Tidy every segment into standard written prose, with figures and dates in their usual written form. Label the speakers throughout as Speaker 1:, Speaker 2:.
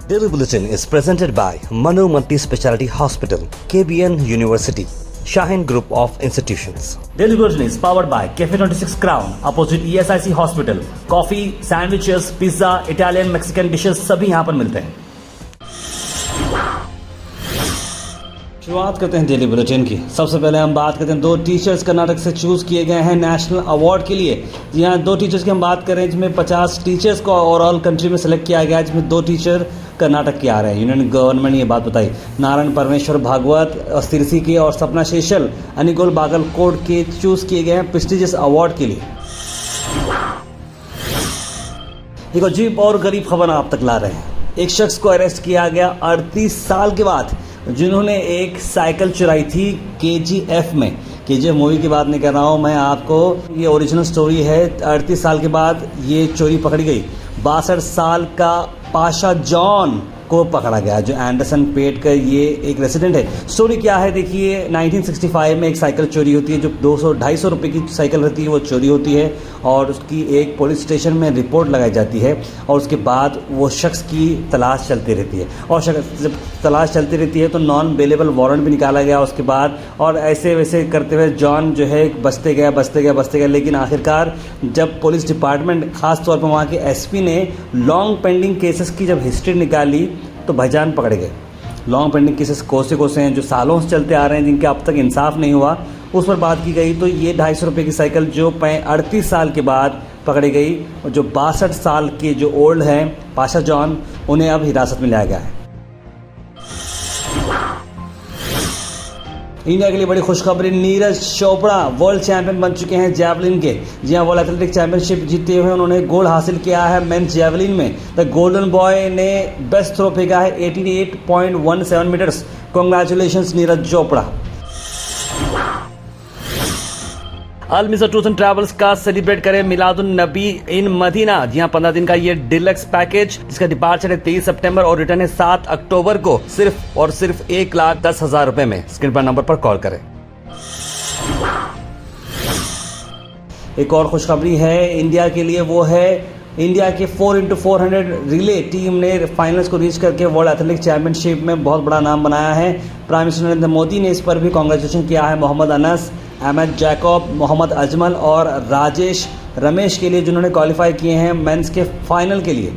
Speaker 1: Daily Bulletin is presented by Manu Multi Speciality Hospital, KBN University, Shaheen Group of Institutions.
Speaker 2: Daily Bulletin is powered by Cafe 26 Crown, opposite ESIC Hospital. Coffee, sandwiches, pizza, Italian, Mexican dishes सभी यहाँ पर मिलते हैं। शुरुआत करते हैं daily bulletin की। सबसे पहले हम बात करते हैं दो टीचर्स कर्नाटक से चूज़ किए गए हैं नेशनल अवार्ड के लिए। जी हाँ, दो टीचर्स की हम बात करें जिसमें 50 टीचर्स को ओवरऑल कंट्री में सेलेक्ट किया गया है, जिसमें दो टीचर कर्नाटक के आ रहे हैं। यूनियन गवर्नमेंट ने ये बात बताई। नारायण परमेश्वर भागवत सिरसी के और सपना शेषल अनिगोल बागलकोट के चूज़ किए गए हैं प्रेस्टिजियस अवार्ड के लिए। एक अजीब और गरीब खबर आप तक ला रहे हैं। एक शख्स को अरेस्ट किया गया 38 साल के बाद, जिन्होंने एक साइकिल चुराई थी KGF में। KGF मूवी की बात नहीं कर रहा हूँ मैं आपको, ये ओरिजिनल स्टोरी है। 38 साल के बाद ये चोरी पकड़ी गई। 62 साल का पाशा जॉन को पकड़ा गया, जो एंडरसन पेट का ये एक रेसिडेंट है। स्टोरी क्या है देखिए। 1965 में एक साइकिल चोरी होती है, जो 200-250 रुपये की साइकिल रहती है, वो चोरी होती है और उसकी एक पुलिस स्टेशन में रिपोर्ट लगाई जाती है और उसके बाद वो शख्स की तलाश चलती रहती है। और जब तलाश चलती रहती है तो नॉन बेलेबल वारंट भी निकाला गया उसके बाद, और ऐसे वैसे करते हुए जॉन जो है बचते गया। लेकिन आखिरकार जब पुलिस डिपार्टमेंट, खास तौर पर वहाँ के SP ने लॉन्ग पेंडिंग केसेस की जब हिस्ट्री निकाली तो भाईजान पकड़े गए। लॉन्ग पेंडिंग केसेस कोसे हैं जो सालों से चलते आ रहे हैं, जिनके अब तक इंसाफ नहीं हुआ, उस पर बात की गई। तो ये 250 रुपये की साइकिल जो 38 साल के बाद पकड़ी गई, और जो 62 साल के जो ओल्ड हैं पाशा जॉन, उन्हें अब हिरासत में लिया गया है। इंडिया के लिए बड़ी खुशखबरी, नीरज चोपड़ा वर्ल्ड चैंपियन बन चुके हैं जेवलिन के। जी हाँ, वर्ल्ड एथलेटिक चैंपियनशिप जीते हुए उन्होंने गोल्ड हासिल किया है मेंस जेवलिन में। द गोल्डन बॉय ने बेस्ट थ्रो फेंका है 88.17 metres. Congratulations Neeraj Chopra. Al Mizar tours and travels का सेलिब्रेट करें मिलादुन नबी इन मदीना। जी हाँ, 15 दिन का ये डिलक्स पैकेज, जिसका डिपार्चर है 23 सितंबर और रिटर्न है 7 अक्टूबर को, सिर्फ और सिर्फ 1,10,000 रुपए में। स्क्रीन पर नंबर पर कॉल करें। एक और खुशखबरी है इंडिया के लिए, वो है इंडिया के 4x400 रिले टीम ने फाइनल्स को रीच करके वर्ल्ड एथलेटिक्स चैंपियनशिप में बहुत बड़ा नाम बनाया है। प्राइम मिनिस्टर नरेंद्र मोदी ने इस पर भी कांग्रेचुलेशन किया है मोहम्मद अनस, अहमद जैकब, मोहम्मद अजमल और राजेश रमेश के लिए, जिन्होंने क्वालिफाई किए हैं मेंस के फाइनल के लिए।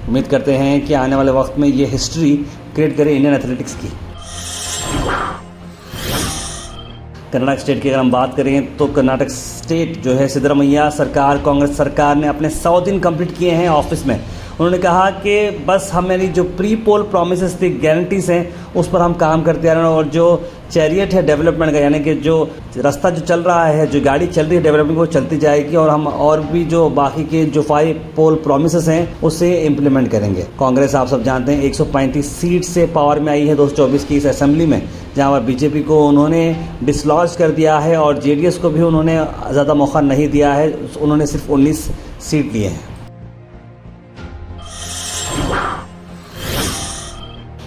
Speaker 2: उम्मीद करते हैं कि आने वाले वक्त में ये हिस्ट्री क्रिएट करे इंडियन एथलेटिक्स की। कर्नाटक स्टेट की अगर हम बात करें तो कर्नाटक स्टेट जो है सिद्धरामैया सरकार, कांग्रेस सरकार ने अपने 100 दिन कंप्लीट किए हैं ऑफिस में। उन्होंने कहा कि बस हमारी जो प्री पोल प्रोमिसेस थी, गारंटीज हैं, उस पर हम काम करते आ रहे हैं, और जो चैरियट है डेवलपमेंट का, यानी कि जो रास्ता जो चल रहा है, जो गाड़ी चल रही है डेवलपमेंट, वो चलती जाएगी और हम और भी जो बाकी के जो 5 पोल प्रोमिसेस हैं उसे इम्प्लीमेंट करेंगे। कांग्रेस आप सब जानते हैं 135 सीट से पावर में आई है 2024 की इस असेंबली में, जहाँ पर BJP को उन्होंने डिसलॉज कर दिया है और JDS को भी उन्होंने ज़्यादा मौका नहीं दिया है। उन्होंने सिर्फ 19 सीट लिए हैं।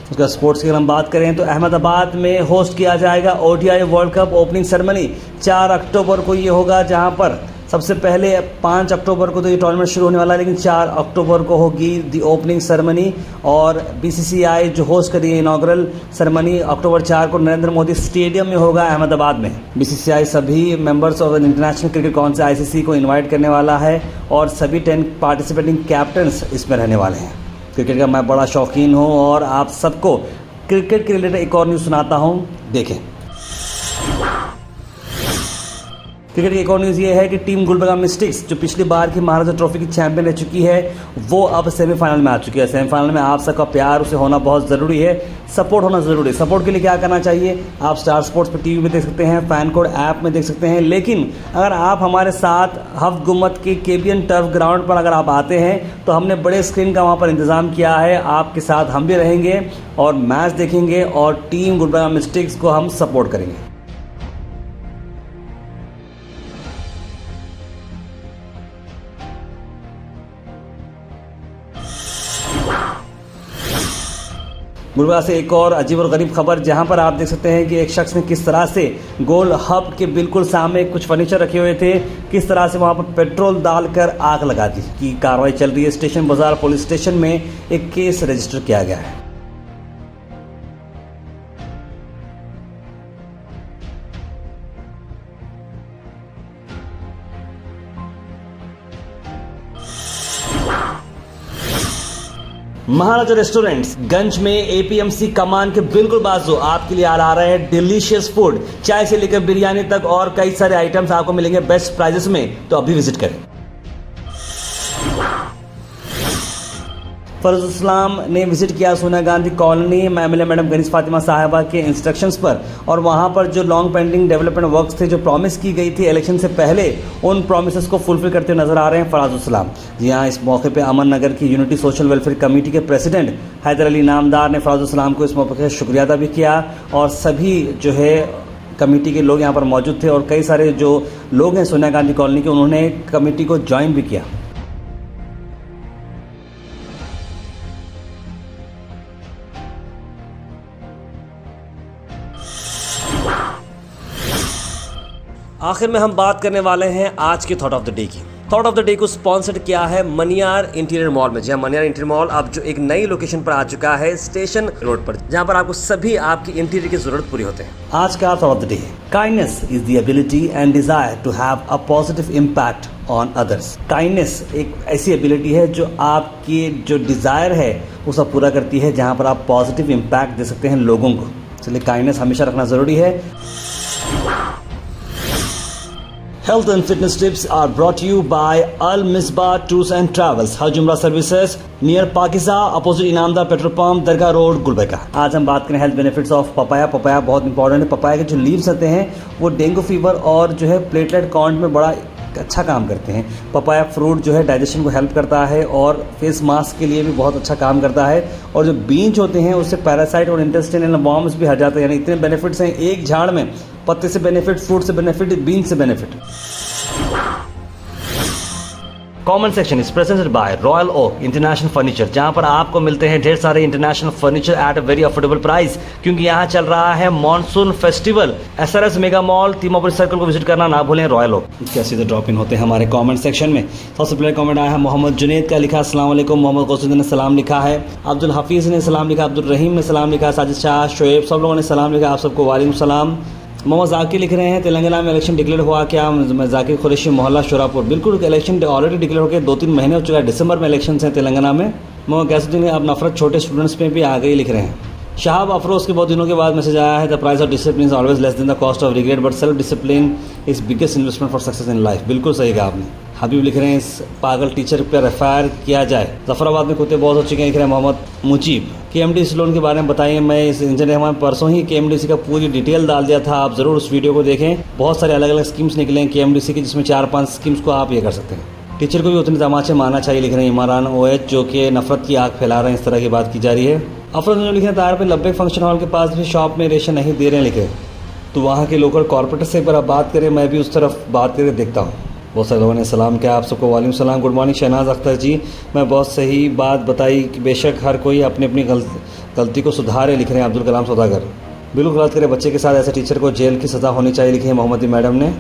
Speaker 2: उसका स्पोर्ट्स की अगर हम बात करें तो अहमदाबाद में होस्ट किया जाएगा ODI world cup opening ceremony. 4 अक्टूबर को ये होगा, जहां पर सबसे पहले 5 अक्टूबर को तो ये टूर्नामेंट शुरू होने वाला है, लेकिन 4 अक्टूबर को होगी दी ओपनिंग सेरेमनी। और BCCI जो होस्ट करिए इनॉग्रल सेरेमनी अक्टूबर 4 को नरेंद्र मोदी स्टेडियम में होगा अहमदाबाद में। BCCI सभी members of international cricket council ICC को इन्वाइट करने वाला है और सभी 10 पार्टिसिपेटिंग कैप्टन्स इसमें रहने वाले हैं। क्रिकेट का मैं बड़ा शौकीन हूं और आप सबको क्रिकेट के रिलेटेड एक और न्यूज़ सुनाता हूं, देखें। क्रिकेट की एक और न्यूज़ ये है कि टीम गुलबर्गा मिस्टिक्स, जो पिछली बार की महाराजा ट्रॉफी की चैंपियन रह चुकी है, वो अब सेमीफाइनल में आ चुकी है। सेमीफाइनल में आप सबका प्यार उसे होना बहुत ज़रूरी है, सपोर्ट होना ज़रूरी है। सपोर्ट के लिए क्या करना चाहिए, आप स्टार स्पोर्ट्स पर TV में देख सकते हैं, फैन कोड ऐप में देख सकते हैं। लेकिन अगर आप हमारे साथ हफ्त गुम्मत के KBN टर्फ ग्राउंड पर अगर आप आते हैं तो हमने बड़े स्क्रीन का वहाँ पर इंतज़ाम किया है। आपके साथ हम भी रहेंगे और मैच देखेंगे और टीम गुलबर्गा मिस्टिक्स को हम सपोर्ट करेंगे। गुलबर्गा से एक और अजीब और गरीब खबर, जहां पर आप देख सकते हैं कि एक शख्स ने किस तरह से गोल हब के बिल्कुल सामने कुछ फर्नीचर रखे हुए थे, किस तरह से वहां पर पेट्रोल डालकर आग लगा दी की कार्रवाई चल रही है। स्टेशन बाजार पुलिस स्टेशन में एक केस रजिस्टर किया गया है। महाराजा रेस्टोरेंट्स गंज में एपीएमसी कमान के बिल्कुल बाजू आपके लिए आ रहे हैं डिलीशियस फूड, चाय से लेकर बिरयानी तक और कई सारे आइटम्स आपको मिलेंगे बेस्ट प्राइसेस में। तो अभी विजिट करें। फरज इस्लाम ने विजिट किया Sonia Gandhi colony MLA madam Kaneez Fatima Sahiba के इंस्ट्रक्शंस पर, और वहां पर जो लॉन्ग पेंडिंग डेवलपमेंट वर्क्स थे जो प्रॉमिस की गई थी इलेक्शन से पहले, उन प्रॉमिसेस को फुलफिल करते हुए नजर आ रहे हैं फराज इस्लाम। जी हाँ, इस मौके पे अमन नगर की यूनिटी सोशल वेलफेयर कमेटी के प्रेसिडेंट हैदर अली नामदार ने फराज इस्लाम को इस मौके पर शुक्रिया अदा भी किया, और सभी जो है कमेटी के लोग यहाँ पर मौजूद थे, और कई सारे जो लोग हैं सोनिया गांधी कॉलोनी के, उन्होंने कमेटी को ज्वाइन भी किया। आखिर में हम बात करने वाले हैं आज के थॉट ऑफ द डे की। थॉट ऑफ द डे को स्पॉन्सर्ड किया है मनियार इंटीरियर मॉल में। जहां मनियार इंटीरियर मॉल अब जो एक नई लोकेशन पर आ चुका है स्टेशन रोड पर, जहां पर आपको सभी आपकी इंटीरियर की जरूरत पूरी होते हैं। आज का थॉट ऑफ द डे है kindness is the ability and desire to have a positive impact on others. Kindness एक ऐसी एबिलिटी है जो आपकी जो डिजायर है उसको पूरा करती है, जहां पर आप पॉजिटिव इम्पैक्ट दे सकते हैं लोगों को। इसलिए काइंडनेस हमेशा रखना जरूरी है। Health and fitness tips are brought to you by Al Misbah Tours and Travels, Hajj Umrah Services near Pakiza, opposite Inamdar petrol pump, Dargah road, Gulbarga. आज हम बात करें health benefits of papaya. Papaya बहुत इंपॉर्टेंट है। पपाया के जो लीव्स होते हैं वो डेंगू फीवर और जो है प्लेटलेट काउंट में बड़ा अच्छा काम करते हैं। पपाया फ्रूट जो है डाइजेशन को हेल्प करता है और फेस मास्क के लिए भी बहुत अच्छा काम करता है, और जो बीन्स होते हैं उससे पैरासाइट और इंटेस्टाइनल वॉर्म्स भी हट जाते हैं। यानी इतने बेनिफिट्स हैं एक झाड़ में, पत्ते से बेनिफिट, फ्रूट से बेनिफिट, बीन से benefit. Comment section is presented by Royal Oak International Furniture, जहां पर आपको मिलते हैं ढेर सारे international furniture at a very affordable price, क्योंकि यहां चल रहा है monsoon festival. SRS mega mall Timapur circle को विजिट करना ना भूलें। रॉयल ओक कैसे तो ड्रॉप इन होते हैं हमारे कमेंट सेक्शन में। सबसे पहले कमेंट आया है मोहम्मद जुनेद का, लिखा अस्सलाम वालेकुम। मोहम्मद गौसुद्दीन ने सलाम लिखा है, अब्दुल हफीज़ ने सलाम लिखा, अब्दुल रहीम ने सलाम लिखा, साजिद शाह, शोएब, सब लोगों ने सलाम लिखा। आप सबको वालेकुम सलाम। मोहम्मद जाकिर लिख रहे हैं तेलंगाना में इलेक्शन डिक्लेयर हुआ क्या? जाकिर कुरैशी मोहल्ला शुरापुर। बिल्कुल इलेक्शन ऑलरेडी डिक्लेयर होकर 2-3 महीने हो चुका है। दिसंबर में इलेक्शन हैं तेलंगाना में। मोहम्मद गैसुद्दीन अब नफरत छोटे स्टूडेंट्स में भी आ गई, लिख रहे हैं। शहाब अफरोज के बहुत दिनों के बाद मैसेज आया है, the price of discipline is always less than the cost of regret but self discipline is biggest investment for success in life. बिल्कुल सही कहा आपने। हबीब लिख रहे हैं इस पागल टीचर पर एफआईआर किया जाए। जफराबाद में कुत्ते बहुत हो चुके हैं, लिख रहे हैं मोहम्मद मुजीब। केएमडीसी लोन के बारे में बताइए। मैं इस इंजीनियर हमारे परसों ही केएमडीसी का पूरी डिटेल डाल दिया था, आप जरूर उस वीडियो को देखें। बहुत सारे अलग अलग स्कीम्स निकले हैं केएमडीसी की, जिसमें 4-5 स्कीम्स को आप ये कर सकते हैं। टीचर को भी उतने तमाचे मारना चाहिए, लिख रहे हैं इमरान ओएच, जो कि नफरत की आग फैला रहे हैं, इस तरह की बात की जा रही है। अफरोज ने लिखे तार पे लब्बे फंक्शन हॉल के पास भी शॉप में रेशन नहीं दे रहे हैं, लिखे। तो वहाँ के लोकल कॉर्पोरेटर से एक बार आप बात करें, मैं भी उस तरफ बात करके देखता हूँ। बहुत सारे लोगों ने सलाम किया, आप सबको वालेकुम सलाम। गुड मॉर्निंग शहनाज अख्तर जी, मैं बहुत सही बात बताई कि बेशक हर कोई अपनी अपनी गलती को सुधारे, लिख रहे हैं अब्दुल कलाम सौदागर। बिल्कुल गलत करे बच्चे के साथ ऐसे टीचर को जेल की सज़ा होनी चाहिए, लिखे हैं मोहम्मदी मैडम ने।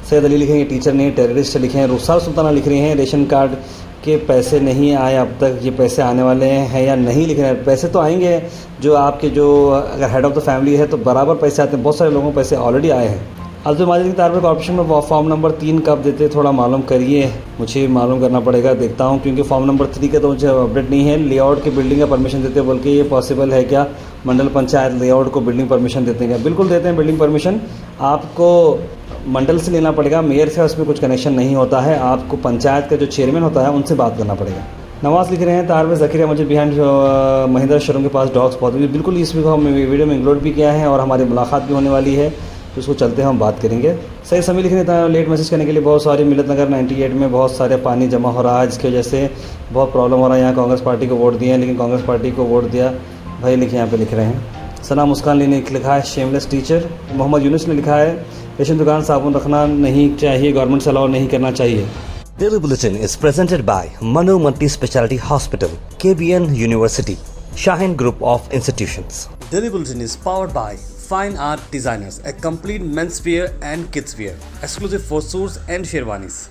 Speaker 2: सैयद अली लिखे हैं टीचर नहीं टेररिस्ट, लिखे हैं। रुखसार सुल्ताना लिख रही हैं रेशन कार्ड के पैसे नहीं आए अब तक, ये पैसे आने वाले हैं या नहीं, लिख रहे हैं। पैसे तो आएंगे, जो आपके जो अगर हेड ऑफ़ द फैमिली है तो बराबर पैसे आते हैं। बहुत सारे लोगों को पैसे ऑलरेडी आए हैं। अब्दुल माजिद की तारपुर कॉर्पोरेशन में फॉर्म नंबर 3 कब देते, थोड़ा मालूम करिए। मुझे मालूम करना पड़ेगा, देखता हूँ, क्योंकि फॉर्म नंबर 3 का तो मुझे अपडेट नहीं है। लेआउट की बिल्डिंग का परमिशन देते हैं, बल्कि ये पॉसिबल है क्या मंडल पंचायत लेआउट को बिल्डिंग परमिशन देते हैं क्या? बिल्कुल देते हैं बिल्डिंग परमिशन। आपको मंडल से लेना पड़ेगा, मेयर से उसमें कुछ कनेक्शन नहीं होता है। आपको पंचायत का जो चेयरमैन होता है उनसे बात करना पड़ेगा। नवाज लिख रहे हैं तार में ज़कीर मुझे बिहाइंड महिंद्रा शोरूम के पास डॉग्स बहुत बिल्कुल इस वीडियो में इंक्लूड भी किया है, और हमारी मुलाकात भी होने वाली है, तो उसको चलते हैं हम बात करेंगे। सही समय लिख रहे था लेट मैसेज करने के लिए बहुत सारी। मिलत नगर 98 में बहुत सारे पानी जमा हो रहा है, जिसकी वजह से बहुत प्रॉब्लम हो रहा है। यहाँ कांग्रेस पार्टी को वोट दिए हैं, लेकिन कांग्रेस पार्टी को वोट दिया भाई, लिखे यहाँ पे लिख रहे हैं। सना मुस्कान ने लिखा है शेमलेस टीचर। मोहम्मद यूनुस ने लिखा है रेशन दुकान साबुन रखना नहीं चाहिए, गवर्नमेंट से अलाउ नहीं करना चाहिए।
Speaker 1: Daily Bulletin is presented by Manu Multi Speciality Hospital, KBN University, Shaheen Group of Institutions.
Speaker 3: Daily Bulletin is powered by Fine Art Designers, a complete menswear and kidswear, exclusive for suits and sherwanis.